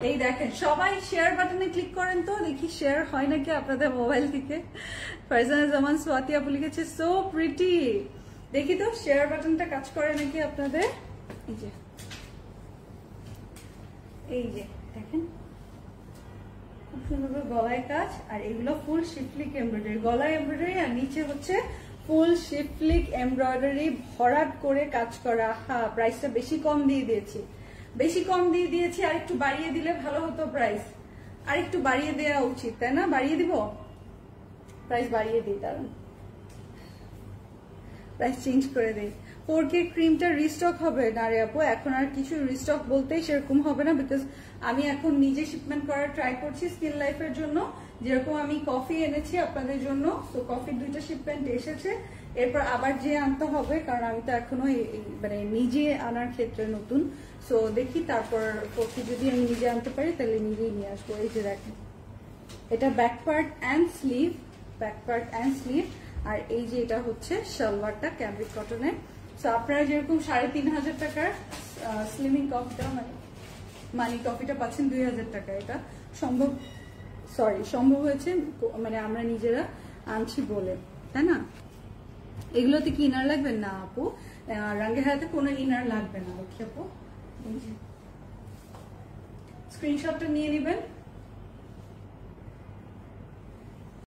এই দেখেন সবাই শেয়ার বাটনে ক্লিক করেন তো দেখি শেয়ার হয় নাকি আপনাদের মোবাইল থেকে। ফারজানা জামান সোয়াতি আপু লিখেছে সো প্রিটি, দেখি তো শেয়ার বাটনটা কাজ করে নাকি আপনাদের। এই যে দেখেন খুব সুন্দর গলায় কাজ, আর এগুলো ফুল শিফলিক এমব্রয়ডারি, গলায় এমব্রয়ডারি আর নিচে হচ্ছে ফুল শিফলিক এমব্রয়ডারি ভরাট করে কাজ করা। হ্যাঁ, প্রাইসটা বেশি কম দিয়ে দিয়েছি, আর একটু বাড়িয়ে দিলে ভালো হতো প্রাইস, আর একটু বাড়িয়ে দেওয়া উচিত, তাই না? বাড়িয়ে দিব, প্রাইস বাড়িয়ে দিই, দাঁড়ান প্রাইস চেঞ্জ করে দিই। 4K ক্রিমটা রিস্টক হবে না রে আপু, এখন আর কিছু রিস্টক বলতেই সেরকম হবে না, বিকজ আমি এখন নিজে শিপমেন্ট করার ট্রাই করছি স্কিন লাইফের জন্য। যেরকম আমি কফি এনেছি আপনাদের জন্য, তো কফির 2টা শিপমেন্ট এসেছে, এরপর আবার যে আনতে হবে, কারণ আমি তো এখনো মানে নিজে আনার ক্ষেত্রে নতুন। সো দেখি তারপর কফি যদি আমি নিজে আনতে পারি তাহলে নিজেই নিয়ে আসবো। এই যে দেখেন এটা ব্যাক পার্ট অ্যান্ড স্লিভ, আর এই যে এটা হচ্ছে সালোয়ারটা ক্যামব্রিক কটনের। সো আপনারা যেরকম 3,500 টাকার স্লিমিং কফিটা মানি কফিটা পাচ্ছেন 2,000 টাকা, এটা সম্ভব হয়েছে মানে আমরা নিজেরা আনছি বলে, তাই না? এগুলোতে কি ইনার লাগবে না আপু? রঙের হাতে কোনো ইনার লাগবে না। ওকে আপু, স্ক্রিনশটটা নিয়ে নেবেন।